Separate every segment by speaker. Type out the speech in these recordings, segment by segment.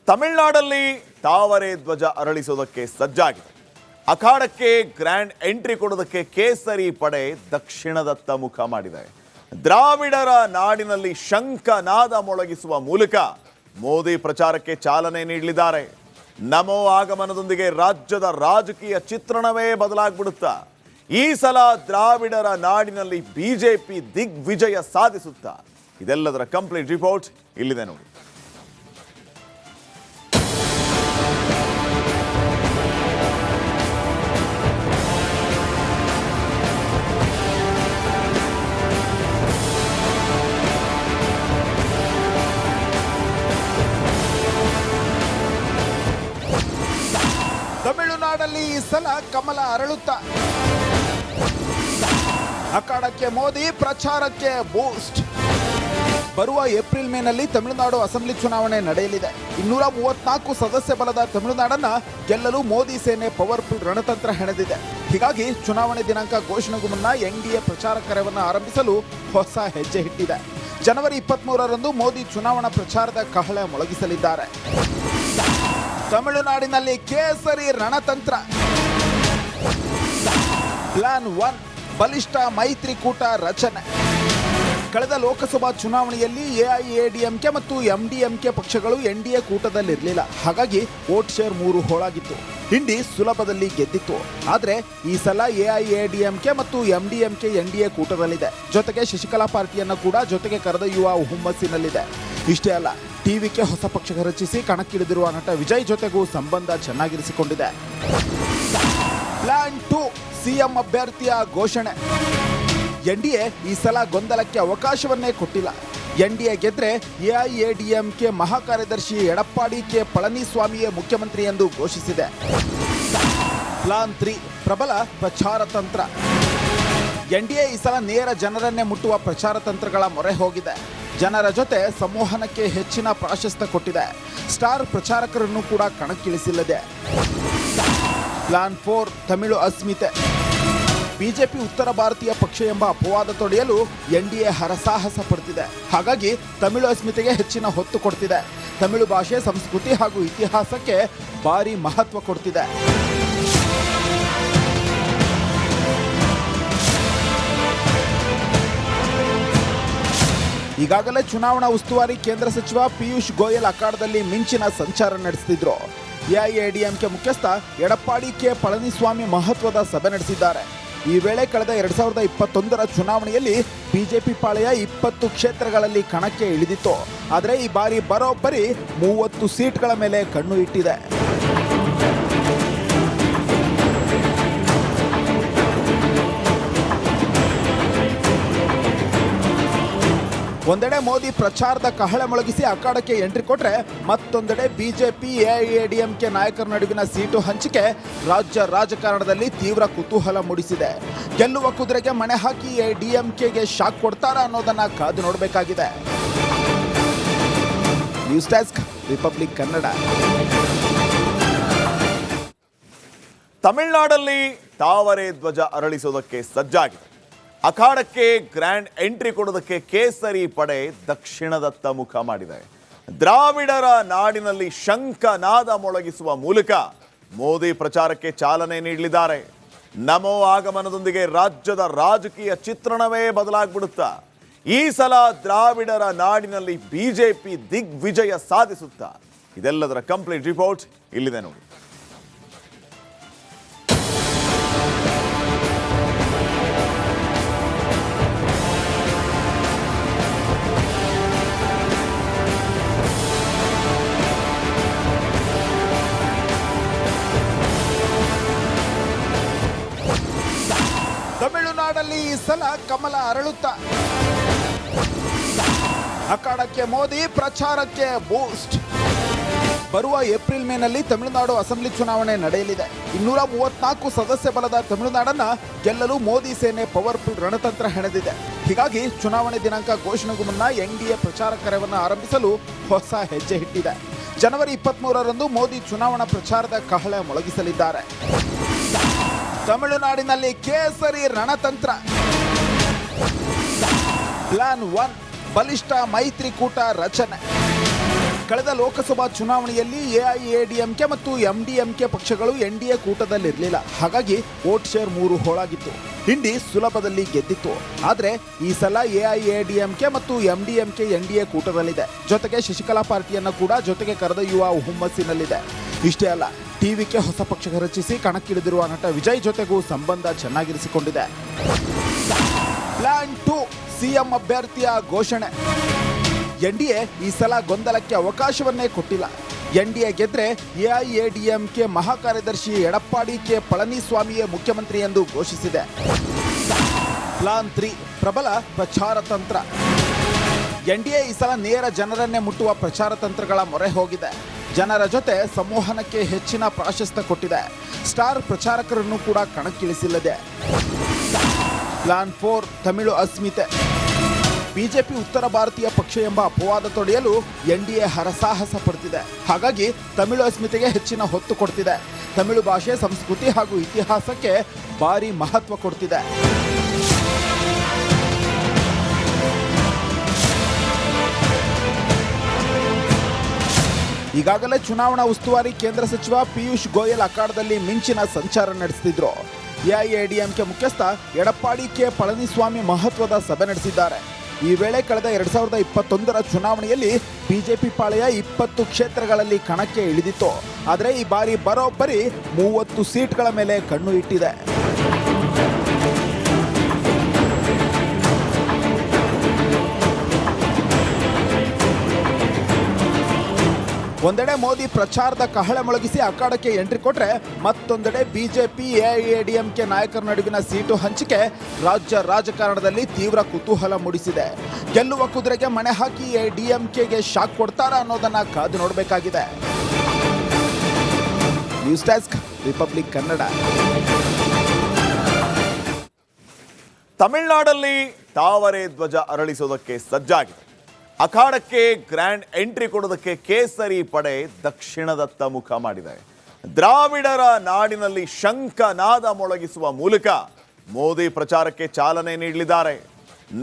Speaker 1: ತಮಿಳುನಾಡಲ್ಲಿ ತಾವರೆ ಧ್ವಜ ಅರಳಿಸೋದಕ್ಕೆ ಸಜ್ಜಾಗಿದೆ. ಅಖಾಡಕ್ಕೆ ಗ್ರ್ಯಾಂಡ್ ಎಂಟ್ರಿ ಕೊಡೋದಕ್ಕೆ ಕೇಸರಿ ಪಡೆ ದಕ್ಷಿಣದತ್ತ ಮುಖ ಮಾಡಿದೆ. ದ್ರಾವಿಡರ ನಾಡಿನಲ್ಲಿ ಶಂಖನಾದ ಮೊಳಗಿಸುವ ಮೂಲಕ ಮೋದಿ ಪ್ರಚಾರಕ್ಕೆ ಚಾಲನೆ ನೀಡಲಿದ್ದಾರೆ. ನಮೋ ಆಗಮನದೊಂದಿಗೆ ರಾಜ್ಯದ ರಾಜಕೀಯ ಚಿತ್ರಣವೇ ಬದಲಾಗ್ಬಿಡುತ್ತಾ. ಈ ಸಲ ದ್ರಾವಿಡರ ನಾಡಿನಲ್ಲಿ ಬಿಜೆಪಿ ದಿಗ್ವಿಜಯ ಸಾಧಿಸುತ್ತಾ. ಇದೆಲ್ಲದರ ಕಂಪ್ಲೀಟ್ ರಿಪೋರ್ಟ್ ಇಲ್ಲಿದೆ ನೋಡಿ.
Speaker 2: ತಮಿಳುನಾಡಲ್ಲಿ ಈ ಸಲ ಕಮಲ ಅರಳುತ್ತಾ. ಅಖಾಡಕ್ಕೆ ಮೋದಿ, ಪ್ರಚಾರಕ್ಕೆ ಬೂಸ್ಟ್. ಬರುವ ಏಪ್ರಿಲ್ ಮೇನಲ್ಲಿ ತಮಿಳುನಾಡು ಅಸೆಂಬ್ಲಿ ಚುನಾವಣೆ ನಡೆಯಲಿದೆ. 234 ಸದಸ್ಯ ಬಲದ ತಮಿಳುನಾಡನ್ನ ಗೆಲ್ಲಲು ಮೋದಿ ಸೇನೆ ಪವರ್ಫುಲ್ ರಣತಂತ್ರ ಹೆಣೆದಿದೆ. ಹೀಗಾಗಿ ಚುನಾವಣೆ ದಿನಾಂಕ ಘೋಷಣೆಗೂ ಮುನ್ನ ಎನ್ಡಿಎ ಪ್ರಚಾರ ಕಾರ್ಯವನ್ನು ಆರಂಭಿಸಲು ಹೊಸ ಹೆಜ್ಜೆ ಇಟ್ಟಿದೆ. ಜನವರಿ 23ರಂದು ಮೋದಿ ಚುನಾವಣಾ ಪ್ರಚಾರದ ಕಹಳೆ ಮೊಳಗಿಸಲಿದ್ದಾರೆ. ತಮಿಳುನಾಡಿನಲ್ಲಿ ಕೇಸರಿ ರಣತಂತ್ರ. ಪ್ಲಾನ್ 1, ಬಲಿಷ್ಠ ಮೈತ್ರಿಕೂಟ ರಚನೆ. ಕಳೆದ ಲೋಕಸಭಾ ಚುನಾವಣೆಯಲ್ಲಿ ಎಐಎಡಿಎಂಕೆ ಮತ್ತು ಎಂಡಿಎಂಕೆ ಪಕ್ಷಗಳು ಎನ್ಡಿಎ ಕೂಟದಲ್ಲಿರಲಿಲ್ಲ. ಹಾಗಾಗಿ ವೋಟ್ ಶೇರ್ 3 ಹೋಳಾಗಿತ್ತು. ಇಂಡಿ ಸುಲಭದಲ್ಲಿ ಗೆದ್ದಿತ್ತು. ಆದರೆ ಈ ಸಲ ಎಐಎಡಿಎಂಕೆ ಮತ್ತು ಎಂಡಿಎಂಕೆ ಎನ್ಡಿಎ ಕೂಟದಲ್ಲಿದೆ. ಜೊತೆಗೆ ಶಶಿಕಲಾ ಪಾರ್ಟಿಯನ್ನು ಕೂಡ ಜೊತೆಗೆ ಕರೆದೊಯ್ಯುವ ಹುಮ್ಮಸ್ಸಿನಲ್ಲಿದೆ. ಇಷ್ಟೇ ಅಲ್ಲ, ಟಿವಿಕೆ ಹೊಸ ಪಕ್ಷ ರಚಿಸಿ ಕಣಕ್ಕಿಳಿದಿರುವ ನಟ ವಿಜಯ್ ಜೊತೆಗೂ ಸಂಬಂಧ ಚೆನ್ನಾಗಿರಿಸಿಕೊಂಡಿದೆ. ಪ್ಲಾನ್ 2, ಸಿಎಂ ಅಭ್ಯರ್ಥಿಯ ಘೋಷಣೆ. ಎನ್ಡಿಎ ಈ ಸಲ ಗೊಂದಲಕ್ಕೆ ಅವಕಾಶವನ್ನೇ ಕೊಟ್ಟಿಲ್ಲ. ಎನ್ಡಿಎ ಗೆದ್ರೆ ಎಐಎಡಿಎಂಕೆ ಮಹಾಕಾರ್ಯದರ್ಶಿ ಎಡಪ್ಪಾಡಿ ಕೆ ಪಳನಿಸ್ವಾಮಿಯೇ ಮುಖ್ಯಮಂತ್ರಿ ಎಂದು ಘೋಷಿಸಿದೆ. ಪ್ಲಾನ್ 3, ಪ್ರಬಲ ಪ್ರಚಾರ ತಂತ್ರ. ಎನ್ಡಿಎ ಈ ಸಲ ನೇರ ಜನರನ್ನೇ ಮುಟ್ಟುವ ಪ್ರಚಾರ ತಂತ್ರಗಳ ಮೊರೆ ಹೋಗಿದೆ. ಜನರ ಜೊತೆ ಸಂವಹನಕ್ಕೆ ಹೆಚ್ಚಿನ ಪ್ರಾಶಸ್ತ್ಯ ಕೊಟ್ಟಿದೆ. ಸ್ಟಾರ್ ಪ್ರಚಾರಕರನ್ನು ಕೂಡ ಕಣಕ್ಕಿಳಿಸಿಲ್ಲದೆ. ಪ್ಲಾನ್ 4, ತಮಿಳು ಅಸ್ಮಿತೆ. ಬಿಜೆಪಿ ಉತ್ತರ ಭಾರತೀಯ ಪಕ್ಷ ಎಂಬ ಅಪವಾದ ತೊಡೆಯಲು ಎನ್ಡಿಎ ಹರಸಾಹಸ ಪಡ್ತಿದೆ. ಹಾಗಾಗಿ ತಮಿಳು ಅಸ್ಮಿತೆಗೆ ಹೆಚ್ಚಿನ ಹೊತ್ತು ಕೊಡ್ತಿದೆ. ತಮಿಳು ಭಾಷೆ, ಸಂಸ್ಕೃತಿ ಹಾಗೂ ಇತಿಹಾಸಕ್ಕೆ ಭಾರಿ ಮಹತ್ವ ಕೊಡ್ತಿದೆ. ಈಗಾಗಲೇ ಚುನಾವಣಾ ಉಸ್ತುವಾರಿ ಕೇಂದ್ರ ಸಚಿವ ಪಿಯೂಷ್ ಗೋಯಲ್ ಅಖಾಡದಲ್ಲಿ ಮಿಂಚಿನ ಸಂಚಾರ ನಡೆಸುತ್ತಿದ್ರು. ಎಐಎಡಿಎಂಕೆ ಮುಖ್ಯಸ್ಥ ಎಡಪ್ಪಾಡಿ ಕೆ ಪಳನಿಸ್ವಾಮಿ ಮಹತ್ವದ ಸಭೆ ನಡೆಸಿದ್ದಾರೆ. ಈ ವೇಳೆ ಕಳೆದ 2021ರ ಚುನಾವಣೆಯಲ್ಲಿ ಬಿಜೆಪಿ ಪಾಳೆಯ 20 ಕ್ಷೇತ್ರಗಳಲ್ಲಿ ಕಣಕ್ಕೆ ಇಳಿದಿತ್ತು. ಆದರೆ ಈ ಬಾರಿ ಬರೋಬ್ಬರಿ 30 ಸೀಟ್ಗಳ ಮೇಲೆ ಕಣ್ಣು ಇಟ್ಟಿದೆ. ಒಂದೆಡೆ ಮೋದಿ ಪ್ರಚಾರದ ಕಹಳೆ ಮೊಳಗಿಸಿ ಅಖಾಡಕ್ಕೆ ಎಂಟ್ರಿ ಕೊಟ್ರೆ, ಮತ್ತೊಂದೆಡೆ ಬಿಜೆಪಿ ಎಐಎಡಿಎಂಕೆ ನಾಯಕರ ನಡುವಿನ ಸೀಟು ಹಂಚಿಕೆ ರಾಜ್ಯ ರಾಜಕಾರಣದಲ್ಲಿ ತೀವ್ರ ಕುತೂಹಲ ಮೂಡಿಸಿದೆ. ಗೆಲ್ಲುವ ಕುದುರೆಗೆ ಮಣೆ ಹಾಕಿ ಡಿಎಂಕೆಗೆ ಶಾಕ್ ಕೊಡ್ತಾರಾ ಅನ್ನೋದನ್ನ ಕಾದು ನೋಡಬೇಕಾಗಿದೆ. News desk, republic Kannada.
Speaker 1: ತಮಿಳುನಾಡಲ್ಲಿ ತಾವರೆ ಧ್ವಜ ಅರಳಿಸೋದಕ್ಕೆ ಸಜ್ಜಾಗಿದೆ. ಅಖಾಡಕ್ಕೆ ಗ್ರ್ಯಾಂಡ್ ಎಂಟ್ರಿ ಕೊಡೋದಕ್ಕೆ ಕೇಸರಿ ಪಡೆ ದಕ್ಷಿಣದತ್ತ ಮುಖ ಮಾಡಿದೆ. ದ್ರಾವಿಡರ ನಾಡಿನಲ್ಲಿ ಶಂಖನಾದ ಮೊಳಗಿಸುವ ಮೂಲಕ ಮೋದಿ ಪ್ರಚಾರಕ್ಕೆ ಚಾಲನೆ ನೀಡಲಿದ್ದಾರೆ. ನಮೋ ಆಗಮನದೊಂದಿಗೆ ರಾಜ್ಯದ ರಾಜಕೀಯ ಚಿತ್ರಣವೇ ಬದಲಾಗ್ಬಿಡುತ್ತಾ. ಈ ಸಲ ದ್ರಾವಿಡರ ನಾಡಿನಲ್ಲಿ ಬಿಜೆಪಿ ದಿಗ್ವಿಜಯ ಸಾಧಿಸುತ್ತಾ. ಇದೆಲ್ಲದರ ಕಂಪ್ಲೀಟ್ ರಿಪೋರ್ಟ್ ಇಲ್ಲಿದೆ ನೋಡಿ.
Speaker 2: ತಮಿಳುನಾಡಲ್ಲಿ ಈ ಸಲ ಕಮಲ ಅರಳುತ್ತಾ. ಅಖಾಡಕ್ಕೆ ಮೋದಿ, ಪ್ರಚಾರಕ್ಕೆ ಬೂಸ್ಟ್. ಬರುವ ಏಪ್ರಿಲ್ ಮೇನಲ್ಲಿ ತಮಿಳುನಾಡು ಅಸೆಂಬ್ಲಿ ಚುನಾವಣೆ ನಡೆಯಲಿದೆ. 234 ಸದಸ್ಯ ಬಲದ ತಮಿಳುನಾಡನ್ನ ಗೆಲ್ಲಲು ಮೋದಿ ಸೇನೆ ಪವರ್ಫುಲ್ ರಣತಂತ್ರ ಹೆಣೆದಿದೆ. ಹೀಗಾಗಿ ಚುನಾವಣೆ ದಿನಾಂಕ ಘೋಷಣೆಗೂ ಮುನ್ನ ಎನ್ಡಿಎ ಪ್ರಚಾರ ಕಾರ್ಯವನ್ನು ಆರಂಭಿಸಲು ಹೊಸ ಹೆಜ್ಜೆ ಇಟ್ಟಿದೆ. ಜನವರಿ 23ರಂದು ಮೋದಿ ಚುನಾವಣಾ ಪ್ರಚಾರದ ಕಹಳೆ ಮೊಳಗಿಸಲಿದ್ದಾರೆ. ತಮಿಳುನಾಡಿನಲ್ಲಿ ಕೇಸರಿ ರಣತಂತ್ರ. ಪ್ಲಾನ್ 1, ಬಲಿಷ್ಠ ಮೈತ್ರಿಕೂಟ ರಚನೆ. ಕಳೆದ ಲೋಕಸಭಾ ಚುನಾವಣೆಯಲ್ಲಿ ಎಐಎಡಿಎಂಕೆ ಮತ್ತು ಎಂಡಿಎಂಕೆ ಪಕ್ಷಗಳು ಎನ್ಡಿಎ ಕೂಟದಲ್ಲಿರಲಿಲ್ಲ. ಹಾಗಾಗಿ ವೋಟ್ ಶೇರ್ 3 ಹೋಳಾಗಿತ್ತು. ಇಂಡಿ ಸುಲಭದಲ್ಲಿ ಗೆದ್ದಿತ್ತು. ಆದರೆ ಈ ಸಲ ಎಐಎಡಿಎಂಕೆ ಮತ್ತು ಎಂಡಿಎಂಕೆ ಎನ್ಡಿಎ ಕೂಟದಲ್ಲಿದೆ. ಜೊತೆಗೆ ಶಶಿಕಲಾ ಪಾರ್ಟಿಯನ್ನ ಕೂಡ ಜೊತೆಗೆ ಕರೆದೊಯ್ಯುವ ಹುಮ್ಮಸ್ಸಿನಲ್ಲಿದೆ. ಇಷ್ಟೇ ಅಲ್ಲ, ಟಿವಿಕೆ ಹೊಸ ಪಕ್ಷ ರಚಿಸಿ ಕಣಕ್ಕಿಳಿದಿರುವ ನಟ ವಿಜಯ್ ಜೊತೆಗೂ ಸಂಬಂಧ ಚೆನ್ನಾಗಿರಿಸಿಕೊಂಡಿದೆ. ಪ್ಲಾನ್ 2 ಸಿಎಂ ಅಭ್ಯರ್ಥಿಯ ಘೋಷಣೆ. ಎನ್ಡಿಎ ಈ ಸಲ ಗೊಂದಲಕ್ಕೆ ಅವಕಾಶವನ್ನೇ ಕೊಟ್ಟಿಲ್ಲ. ಎನ್ಡಿಎ ಗೆದ್ರೆ ಎಐಎಡಿಎಂಕೆ ಮಹಾಕಾರ್ಯದರ್ಶಿ ಎಡಪ್ಪಾಡಿ ಕೆ ಪಳನಿಸ್ವಾಮಿಯೇ ಮುಖ್ಯಮಂತ್ರಿ ಎಂದು ಘೋಷಿಸಿದೆ. ಪ್ಲಾನ್ 3 ಪ್ರಬಲ ಪ್ರಚಾರ ತಂತ್ರ. ಎನ್ಡಿಎ ಈ ಸಲ ನೇರ ಜನರನ್ನೇ ಮುಟ್ಟುವ ಪ್ರಚಾರ ತಂತ್ರಗಳ ಮೊರೆ ಹೋಗಿದೆ. ಜನರ ಜೊತೆ ಸಂವಹನಕ್ಕೆ ಹೆಚ್ಚಿನ ಪ್ರಾಶಸ್ತ್ಯ ಕೊಟ್ಟಿದೆ. ಸ್ಟಾರ್ ಪ್ರಚಾರಕರನ್ನು ಕೂಡ ಕಣಕ್ಕಿಳಿಸಿಲ್ಲದೆ. ಪ್ಲಾನ್ 4 ತಮಿಳು ಅಸ್ಮಿತೆ. ಬಿಜೆಪಿ ಉತ್ತರ ಭಾರತೀಯ ಪಕ್ಷ ಎಂಬ ಅಪವಾದ ತೊಡೆಯಲು ಎನ್ಡಿಎ ಹರಸಾಹಸ ಪಡ್ತಿದೆ. ಹಾಗಾಗಿ ತಮಿಳು ಅಸ್ಮಿತೆಗೆ ಹೆಚ್ಚಿನ ಹೊತ್ತು ಕೊಡ್ತಿದೆ. ತಮಿಳು ಭಾಷೆ, ಸಂಸ್ಕೃತಿ ಹಾಗೂ ಇತಿಹಾಸಕ್ಕೆ ಭಾರಿ ಮಹತ್ವ ಕೊಡ್ತಿದೆ. ಈಗಾಗಲೇ ಚುನಾವಣಾ ಉಸ್ತುವಾರಿ ಕೇಂದ್ರ ಸಚಿವ ಪಿಯೂಷ್ ಗೋಯಲ್ ಅಖಾಡದಲ್ಲಿ ಮಿಂಚಿನ ಸಂಚಾರ ನಡೆಸುತ್ತಿದ್ರು. ಎಐಎಡಿಎಂಕೆ ಮುಖ್ಯಸ್ಥ ಎಡಪ್ಪಾಡಿ ಕೆ ಪಳನಿಸ್ವಾಮಿ ಮಹತ್ವದ ಸಭೆ ನಡೆಸಿದ್ದಾರೆ. ಈ ವೇಳೆ ಕಳೆದ 2021ರ ಚುನಾವಣೆಯಲ್ಲಿ ಬಿಜೆಪಿ ಪಾಳೆಯ 20 ಕ್ಷೇತ್ರಗಳಲ್ಲಿ ಕಣಕ್ಕೆ ಇಳಿದಿತ್ತು. ಆದರೆ ಈ ಬಾರಿ ಬರೋಬ್ಬರಿ 30 ಸೀಟ್ಗಳ ಮೇಲೆ ಕಣ್ಣು ಇಟ್ಟಿದೆ. ಒಂದೆಡೆ ಮೋದಿ ಪ್ರಚಾರದ ಕಹಳೆ ಮೊಳಗಿಸಿ ಅಖಾಡಕ್ಕೆ ಎಂಟ್ರಿ ಕೊಟ್ರೆ, ಮತ್ತೊಂದೆಡೆ ಬಿಜೆಪಿ ಎಐಎಡಿಎಂಕೆ ನಾಯಕರ ನಡುವಿನ ಸೀಟು ಹಂಚಿಕೆ ರಾಜ್ಯ ರಾಜಕಾರಣದಲ್ಲಿ ತೀವ್ರ ಕುತೂಹಲ ಮೂಡಿಸಿದೆ. ಗೆಲ್ಲುವ ಕುದುರೆಗೆ ಮಣೆ ಹಾಕಿ ಡಿಎಂಕೆಗೆ ಶಾಕ್ ಕೊಡ್ತಾರಾ ಅನ್ನೋದನ್ನ ಕಾದು ನೋಡಬೇಕಾಗಿದೆ. News desk, republic Kannada.
Speaker 1: ತಮಿಳುನಾಡಲ್ಲಿ ತಾವರೆ ಧ್ವಜ ಅರಳಿಸೋದಕ್ಕೆ ಸಜ್ಜಾಗಿದೆ. ಅಖಾಡಕ್ಕೆ ಗ್ರ್ಯಾಂಡ್ ಎಂಟ್ರಿ ಕೊಡೋದಕ್ಕೆ ಕೇಸರಿ ಪಡೆ ದಕ್ಷಿಣದತ್ತ ಮುಖ ಮಾಡಿದೆ. ದ್ರಾವಿಡರ ನಾಡಿನಲ್ಲಿ ಶಂಖನಾದ ಮೊಳಗಿಸುವ ಮೂಲಕ ಮೋದಿ ಪ್ರಚಾರಕ್ಕೆ ಚಾಲನೆ ನೀಡಲಿದ್ದಾರೆ.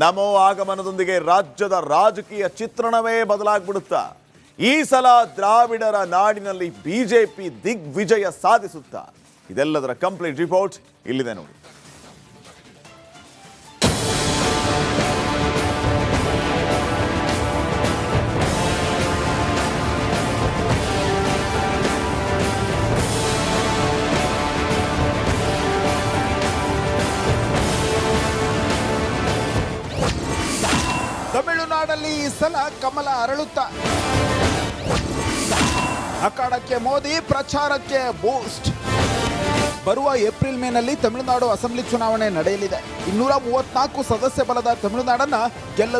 Speaker 1: ನಮೋ ಆಗಮನದೊಂದಿಗೆ ರಾಜ್ಯದ ರಾಜಕೀಯ ಚಿತ್ರಣವೇ ಬದಲಾಗ್ಬಿಡುತ್ತಾ. ಈ ಸಲ ದ್ರಾವಿಡರ ನಾಡಿನಲ್ಲಿ ಬಿಜೆಪಿ ದಿಗ್ವಿಜಯ ಸಾಧಿಸುತ್ತಾ. ಇದೆಲ್ಲದರ ಕಂಪ್ಲೀಟ್ ರಿಪೋರ್ಟ್ ಇಲ್ಲಿದೆ ನೋಡಿ.
Speaker 2: ತಮಿಳುನಾಡಲ್ಲಿ ಈ ಸಲ ಕಮಲ ಅರಳುತ್ತಾ. ಅಖಾಡಕ್ಕೆ ಮೋದಿ, ಪ್ರಚಾರಕ್ಕೆ ಬೂಸ್ಟ್. ಬರುವ ಏಪ್ರಿಲ್ ಮೇನಲ್ಲಿ ತಮಿಳುನಾಡು ಅಸೆಂಬ್ಲಿ ಚುನಾವಣೆ ನಡೆಯಲಿದೆ. 234 ಸದಸ್ಯ ಬಲದ ತಮಿಳುನಾಡನ್ನ ಗೆಲ್ಲಲು